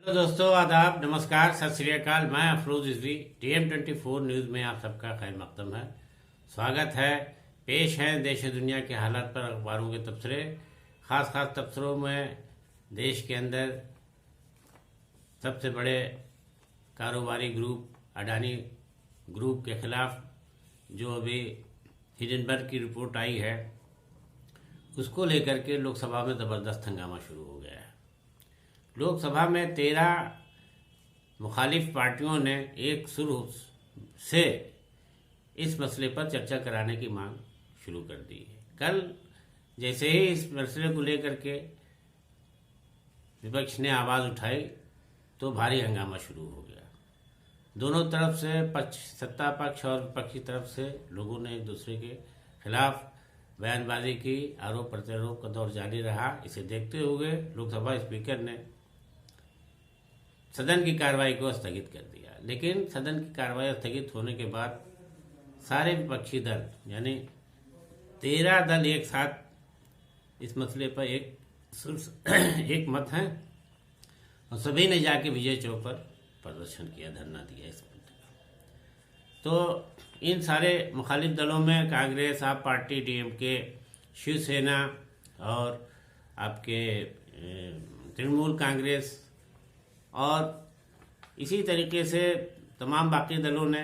Hello दोस्तों, आदाब, नमस्कार, सत श्री अकाल। मैं अफरोज रिजवी, TM24 न्यूज़ में आप सबका खैर मकदम है। स्वागत है। पेश है देश और दुनिया के हालात पर अखबारों के तबसरे। खास तबसरों में देश के अंदर सबसे बड़े कारोबारी ग्रुप अडानी ग्रुप के खिलाफ जो अभी हिडनबर्ग की रिपोर्ट आई है, उसको लेकर के लोकसभा में ज़बरदस्त हंगामा शुरू हो गया है। लोकसभा में 13 मुखालिफ पार्टियों ने एक सुर से इस मसले पर चर्चा कराने की मांग शुरू कर दी है। कल जैसे ही इस मसले को लेकर के विपक्ष ने आवाज़ उठाई तो भारी हंगामा शुरू हो गया। दोनों तरफ से सत्ता पक्ष और विपक्ष की तरफ से लोगों ने एक दूसरे के खिलाफ बयानबाजी की। आरोप प्रत्यारोप का दौर जारी रहा। इसे देखते हुए लोकसभा स्पीकर ने सदन की कार्रवाई को स्थगित कर दिया। लेकिन सदन की कार्रवाई स्थगित होने के बाद सारे विपक्षी दल यानी 13 दल एक साथ इस मसले पर एक मत हैं और सभी ने जाके विजय चौक पर प्रदर्शन किया, धरना दिया इस मुद्दे पर। तो इन सारे मुखालिफ दलों में कांग्रेस, आप पार्टी, DMK, शिवसेना और आपके तृणमूल कांग्रेस और इसी तरीके से तमाम बाकी दलों ने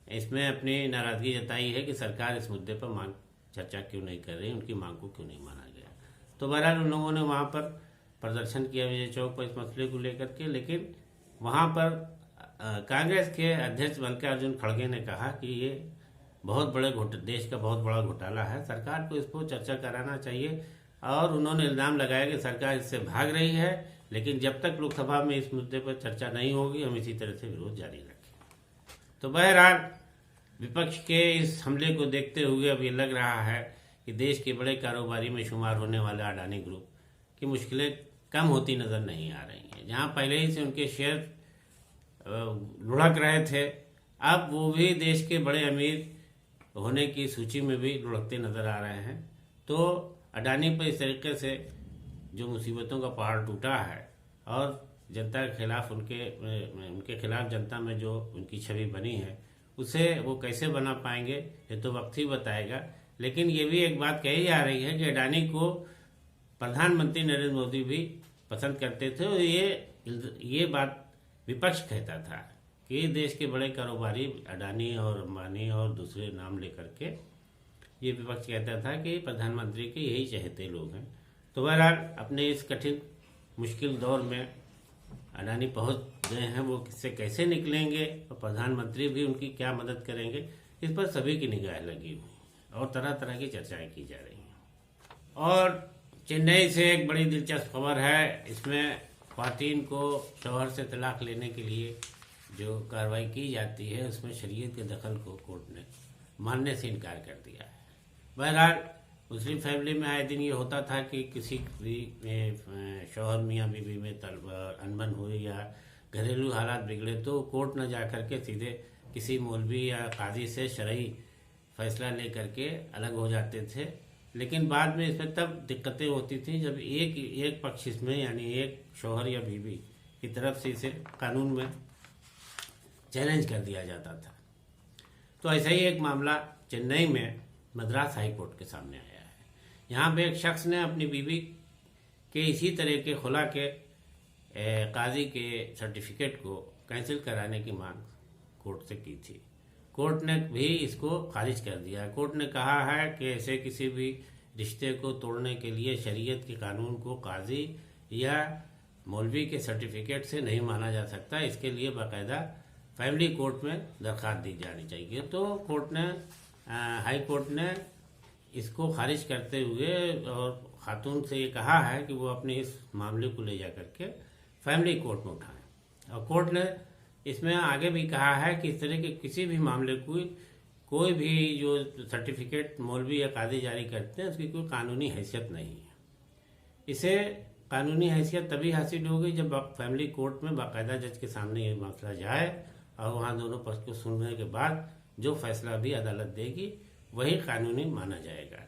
इसमें अपनी नाराज़गी जताई है कि सरकार इस मुद्दे पर चर्चा क्यों नहीं कर रही, उनकी मांग को क्यों नहीं माना गया। तो बहरहाल उन लोगों ने वहाँ पर प्रदर्शन किया विजय चौक पर इस मसले को लेकर के। लेकिन वहाँ पर कांग्रेस के अध्यक्ष मल्लिकार्जुन खड़गे ने कहा कि ये बहुत बड़े देश का बहुत बड़ा घोटाला है, सरकार को इस पर चर्चा कराना चाहिए। और उन्होंने इल्ज़ाम लगाया कि सरकार इससे भाग रही है, लेकिन जब तक लोकसभा में इस मुद्दे पर चर्चा नहीं होगी हम इसी तरह से विरोध जारी रखेंगे। तो बहरहाल विपक्ष के इस हमले को देखते हुए अब ये लग रहा है कि देश के बड़े कारोबारी में शुमार होने वाले अडानी ग्रुप की मुश्किलें कम होती नज़र नहीं आ रही हैं। जहां पहले ही से उनके शेयर लुढ़क रहे थे, अब वो भी देश के बड़े अमीर होने की सूची में भी लुढ़कते नज़र आ रहे हैं। तो अडानी पर इस तरीके से जो मुसीबतों का पहाड़ टूटा है और जनता के खिलाफ उनके खिलाफ जनता में जो उनकी छवि बनी है, उसे वो कैसे बना पाएंगे ये तो वक्त ही बताएगा। लेकिन ये भी एक बात कही जा रही है कि अडानी को प्रधानमंत्री नरेंद्र मोदी भी पसंद करते थे और ये बात विपक्ष कहता था कि देश के बड़े कारोबारी अडानी और अंबानी और दूसरे नाम लेकर के ये विपक्ष कहता था कि प्रधानमंत्री के यही चहेते लोग हैं। तो बहरहाल अपने इस कठिन मुश्किल दौर में अडानी पहुंच गए हैं, वो किससे कैसे निकलेंगे और प्रधानमंत्री भी उनकी क्या मदद करेंगे, इस पर सभी की निगाह लगी हुई और तरह तरह की चर्चाएं की जा रही हैं। और चेन्नई से एक बड़ी दिलचस्प खबर है। इसमें ख्वातीन को शौहर से तलाक लेने के लिए जो कार्रवाई की जाती है उसमें शरीयत के दखल को कोर्ट ने मानने से इनकार कर दिया है। बहरहाल मुस्लिम फैमिली में आए दिन ये होता था कि किसी भी शौहर मियाँ बीवी में अनबन हुई या घरेलू हालात बिगड़े तो कोर्ट न जा कर के सीधे किसी मौलवी या काजी से शरई फैसला ले करके अलग हो जाते थे। लेकिन बाद में इसमें तब दिक्कतें होती थी जब एक पक्ष इसमें यानी एक शौहर या बीवी की तरफ से इसे कानून में चैलेंज कर दिया जाता था। तो ऐसा ही एक मामला चेन्नई में मद्रास हाई कोर्ट के सामने आया है। यहाँ पे एक शख्स ने अपनी बीवी के इसी तरह के खुला के काजी के सर्टिफिकेट को कैंसिल कराने की मांग कोर्ट से की थी। कोर्ट ने भी इसको खारिज कर दिया। कोर्ट ने कहा है कि ऐसे किसी भी रिश्ते को तोड़ने के लिए शरीयत के कानून को काजी या मौलवी के सर्टिफिकेट से नहीं माना जा सकता। इसके लिए बाकायदा फैमिली कोर्ट में दरख्वास्त दी जानी चाहिए। तो कोर्ट ने हाई कोर्ट ने इसको खारिज करते हुए और खातून से ये कहा है कि वो अपने इस मामले को ले जा करके फैमिली कोर्ट में उठाएं। और कोर्ट ने इसमें आगे भी कहा है कि इस तरह के किसी भी मामले को कोई भी जो सर्टिफिकेट मौलवी या काजी जारी करते हैं उसकी कोई कानूनी हैसियत नहीं है। इसे कानूनी हैसियत तभी हासिल होगी जब फैमिली कोर्ट में बाकायदा जज के सामने ये मसला जाए और वहाँ दोनों पक्ष को सुनने के बाद जो फैसला भी अदालत देगी वही कानूनी माना जाएगा।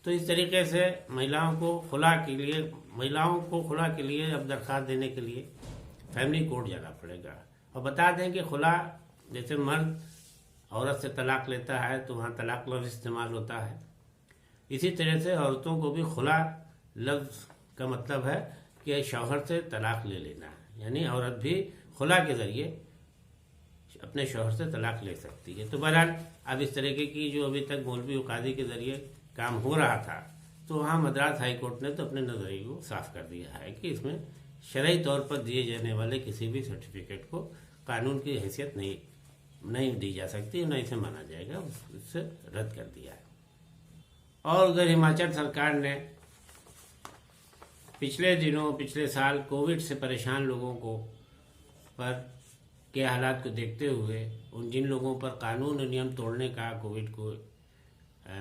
तो इस तरीके से महिलाओं को खुला के लिए अब दरख्वास्त देने के लिए फैमिली कोर्ट जाना पड़ेगा। और बता दें कि खुला, जैसे मर्द औरत से तलाक लेता है तो वहाँ तलाक लफ्ज़ इस्तेमाल होता है, इसी तरह से औरतों को भी खुला लफ्ज़ का मतलब है कि शौहर से तलाक ले लेना है, यानी औरत भी खुला के ज़रिए अपने शौहर से तलाक ले सकती है। तो बहरहाल अब इस तरीके की जो अभी तक मौलवी और काजी के ज़रिए काम हो रहा था, तो वहाँ मद्रास हाई कोर्ट ने तो अपने नज़रिए को साफ कर दिया है कि इसमें शरई तौर पर दिए जाने वाले किसी भी सर्टिफिकेट को कानून की हैसियत नहीं दी जा सकती, न इसे माना जाएगा, उससे रद्द कर दिया है। और उधर हिमाचल सरकार ने पिछले साल कोविड से परेशान लोगों को के हालात को देखते हुए उन जिन लोगों पर कानून और नियम तोड़ने का कोविड को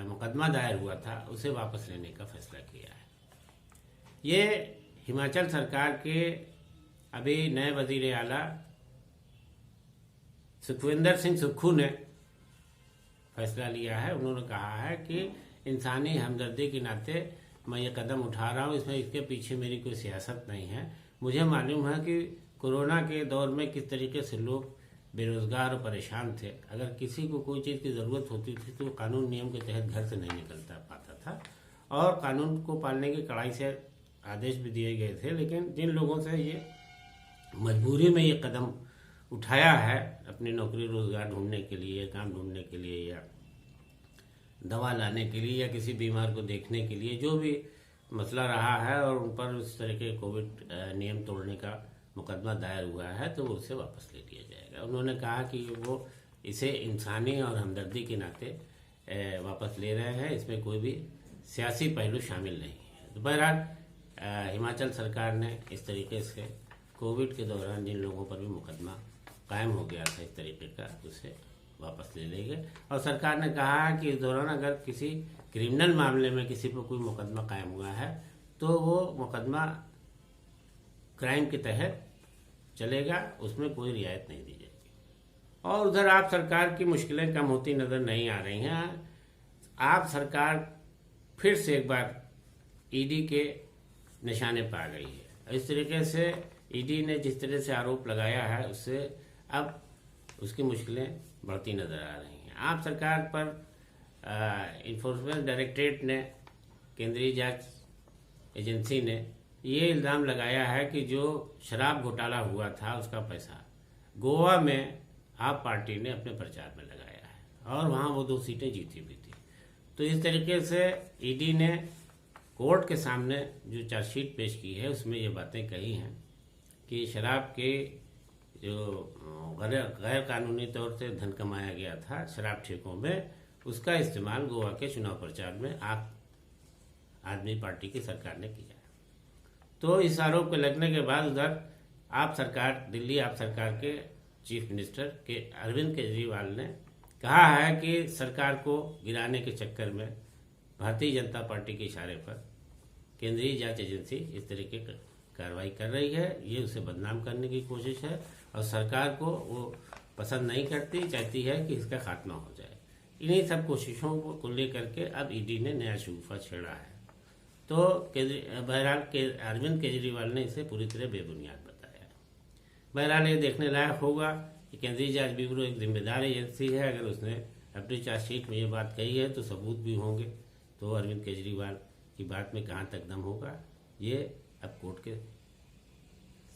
मुकदमा दायर हुआ था, उसे वापस लेने का फैसला किया है। ये हिमाचल सरकार के अभी नए वजीर आला सुखविंदर सिंह सुक्खू ने फैसला लिया है। उन्होंने कहा है कि इंसानी हमदर्दी के नाते मैं ये कदम उठा रहा हूँ, इसमें इसके पीछे मेरी कोई सियासत नहीं है। मुझे मालूम है कि कोरोना के दौर में किस तरीके से लोग बेरोजगार और परेशान थे। अगर किसी को कोई चीज़ की ज़रूरत होती थी तो कानून नियम के तहत घर से नहीं निकलता पाता था, और कानून को पालने की कड़ाई से आदेश भी दिए गए थे। लेकिन जिन लोगों से ये मजबूरी में ये कदम उठाया है अपनी नौकरी रोजगार ढूंढने के लिए, काम ढूंढने के लिए, या दवा लाने के लिए, या किसी बीमार को देखने के लिए, जो भी मसला रहा है और उन पर उस तरह के कोविड नियम तोड़ने का मुकदमा दायर हुआ है, तो वो उसे वापस ले लिया जाएगा। उन्होंने कहा कि वो इसे इंसानी और हमदर्दी के नाते वापस ले रहे हैं, इसमें कोई भी सियासी पहलू शामिल नहीं है। तो बहरहाल हिमाचल सरकार ने इस तरीके से कोविड के दौरान जिन लोगों पर भी मुकदमा कायम हो गया था इस तरीके का, उसे वापस ले लेंगे। और सरकार ने कहा कि इस दौरान अगर किसी क्रिमिनल मामले में किसी पर कोई मुकदमा कायम हुआ है तो वो मुकदमा क्राइम के तहत चलेगा, उसमें कोई रियायत नहीं दी जाएगी। और उधर आप सरकार की मुश्किलें कम होती नजर नहीं आ रही हैं। आप सरकार फिर से एक बार ईडी के निशाने पर आ गई है। इस तरीके से ईडी ने जिस तरह से आरोप लगाया है, उससे अब उसकी मुश्किलें बढ़ती नजर आ रही हैं। आप सरकार पर इन्फोर्समेंट डायरेक्टरेट ने, केंद्रीय जांच एजेंसी ने ये इल्ज़ाम लगाया है कि जो शराब घोटाला हुआ था उसका पैसा गोवा में आप पार्टी ने अपने प्रचार में लगाया है, और वहाँ वो 2 सीटें जीती भी थी। तो इस तरीके से ईडी ने कोर्ट के सामने जो चार्जशीट पेश की है, उसमें ये बातें कही हैं कि शराब के जो गैर कानूनी तौर से धन कमाया गया था शराब ठेकों में, उसका इस्तेमाल गोवा के चुनाव प्रचार में आप आदमी पार्टी की सरकार ने किया। तो इस आरोप के लगने के बाद उधर दिल्ली आप सरकार के चीफ मिनिस्टर के अरविंद केजरीवाल ने कहा है कि सरकार को गिराने के चक्कर में भारतीय जनता पार्टी के इशारे पर केंद्रीय जांच एजेंसी इस तरीके की कार्रवाई कर रही है। ये उसे बदनाम करने की कोशिश है, और सरकार को वो पसंद नहीं करती, चाहती है कि इसका खात्मा हो जाए। इन्हीं सब कोशिशों को लेकर के अब ईडी ने नया शगुफा छेड़ा है। तो बहरहाल अरविंद केजरीवाल ने इसे पूरी तरह बेबुनियाद बताया है। बहरहाल ये देखने लायक होगा कि केंद्रीय जांच ब्यूरो एक जिम्मेदार एजेंसी है। अगर उसने अपनी चार्जशीट में ये बात कही है तो सबूत भी होंगे, तो अरविंद केजरीवाल की बात में कहाँ तक दम होगा, ये अब कोर्ट के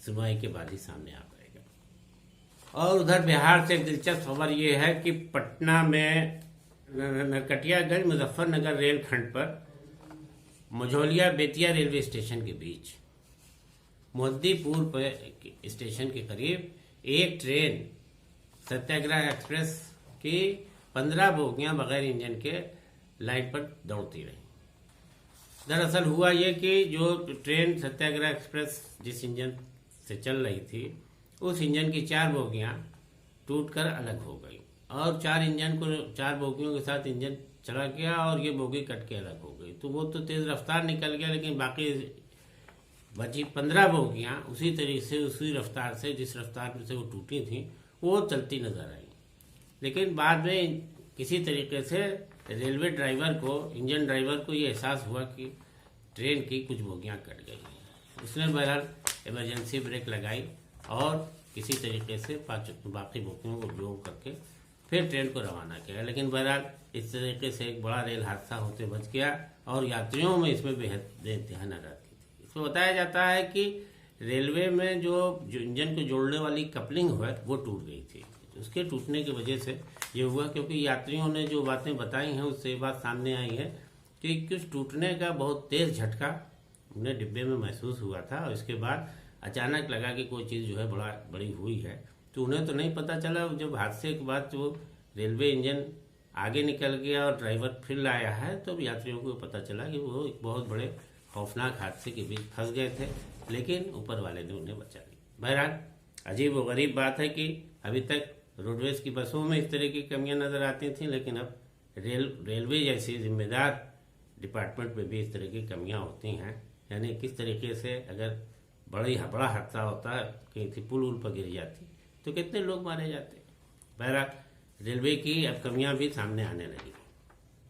सुनवाई के बाद ही सामने आ पाएगा। और उधर बिहार से एक दिलचस्प खबर ये है कि पटना में नरकटियागंज मुजफ्फरनगर रेलखंड पर मझौलिया बेतिया रेलवे स्टेशन के बीच मोहद्दीपुर स्टेशन के करीब एक ट्रेन सत्याग्रह एक्सप्रेस की 15 बोगियां बगैर इंजन के लाइन पर दौड़ती रही। दरअसल हुआ ये कि जो ट्रेन सत्याग्रह एक्सप्रेस जिस इंजन से चल रही थी, उस इंजन की 4 बोगियां टूटकर अलग हो गई, और 4 बोगियों के साथ इंजन चला गया और ये बोगी कट के अलग हो गई। तो वो तो तेज रफ्तार निकल गया, लेकिन बाकी बची 15 बोगियां उसी तरीके से, उसी रफ्तार से, जिस रफ्तार से वो टूटी थी, वो चलती नजर आई। लेकिन बाद में किसी तरीके से रेलवे ड्राइवर को, इंजन ड्राइवर को ये एहसास हुआ कि ट्रेन की कुछ बोगियां कट गई हैं। उसने बहरहाल इमरजेंसी ब्रेक लगाई और किसी तरीके से बाकी बोगियों को उपयोग करके फिर ट्रेन को रवाना किया। लेकिन बहरहाल इस तरीके से एक बड़ा रेल हादसा होते बच गया और यात्रियों में इसमें बेहद बेइंतहा नाराजगी थी। इसमें बताया जाता है कि रेलवे में जो इंजन को जोड़ने वाली कपलिंग है वो टूट गई थी। उसके टूटने की वजह से ये हुआ, क्योंकि यात्रियों ने जो बातें बताई हैं उससे ये बात सामने आई है कि कुछ टूटने का बहुत तेज झटका उन्हें डिब्बे में महसूस हुआ था और इसके बाद अचानक लगा कि कोई चीज़ जो है बड़ी हुई है। तो उन्हें तो नहीं पता चला, जब हादसे के बाद जो रेलवे इंजन आगे निकल गया और ड्राइवर फिर लाया है तो यात्रियों को पता चला कि वो एक बहुत बड़े खौफनाक हादसे के बीच फंस गए थे, लेकिन ऊपर वाले ने उन्हें बचा लिया। बहरहाल अजीब व गरीब बात है कि अभी तक रोडवेज की बसों में इस तरह की कमियां नजर आती थी, लेकिन अब रेलवे जैसी जिम्मेदार डिपार्टमेंट में भी इस तरह की कमियां होती हैं। यानी किस तरीके से अगर बड़ा हादसा होता है, कहीं थी पुल पर गिर जाती तो कितने लोग मारे जाते। बहरहाल रेलवे की अब कमियां भी सामने आने लगी।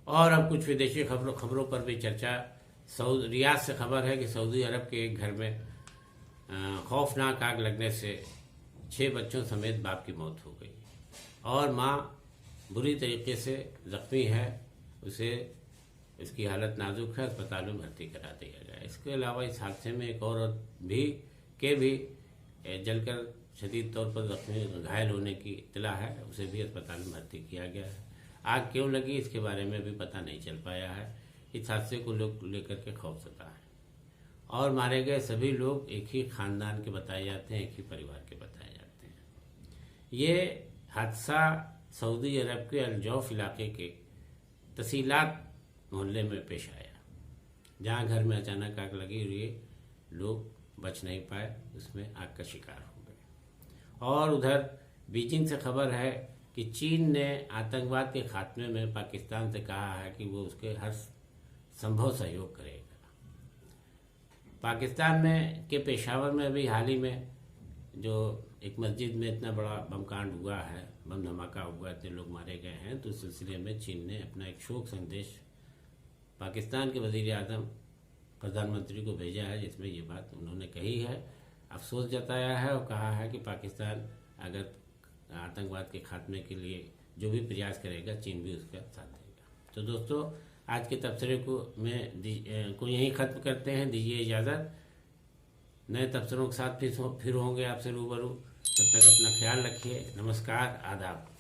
और अब कुछ विदेशी खबरों पर भी चर्चा। रियाद से खबर है कि सऊदी अरब के एक घर में खौफनाक आग लगने से 6 बच्चों समेत बाप की मौत हो गई और माँ बुरी तरीके से जख्मी है। उसकी हालत नाजुक है, अस्पताल में भर्ती करा दिया गया। इसके अलावा इस हादसे में एक औरत भी जलकर शदीद तौर पर जख्मी घायल होने की इत्तला है, उसे भी अस्पताल में भर्ती किया गया है। आग क्यों लगी इसके बारे में भी पता नहीं चल पाया है। इस हादसे को लेकर के खौफ सता है और मारे गए सभी लोग एक ही खानदान के बताए जाते हैं, एक ही परिवार के बताए जाते हैं। ये हादसा सऊदी अरब के अल-जौफ इलाके के तसीलात मोहल्ले में पेश आया, जहां घर में अचानक आग लगी और ये लोग बच नहीं पाए, उसमें आग का शिकार हो गए। और उधर बीजिंग से खबर है कि चीन ने आतंकवाद के खात्मे में पाकिस्तान से कहा है कि वो उसके हर संभव सहयोग करेगा। पाकिस्तान में के पेशावर में अभी हाल ही में जो एक मस्जिद में इतना बड़ा बम कांड हुआ है, बम धमाका हुआ, इतने लोग मारे गए हैं, तो इस सिलसिले में चीन ने अपना एक शोक संदेश पाकिस्तान के वजीर आज़म प्रधानमंत्री को भेजा है, जिसमें ये बात उन्होंने कही है, अफसोस जताया है और कहा है कि पाकिस्तान अगर आतंकवाद के खात्मे के लिए जो भी प्रयास करेगा, चीन भी उसका साथ देगा। तो दोस्तों, आज के तबसरे को यहीं ख़त्म करते हैं। दीजिए इजाज़त। नए तबसरों के साथ फिर होंगे आपसे रूबरू। तब तक अपना ख्याल रखिए। नमस्कार, आदाब।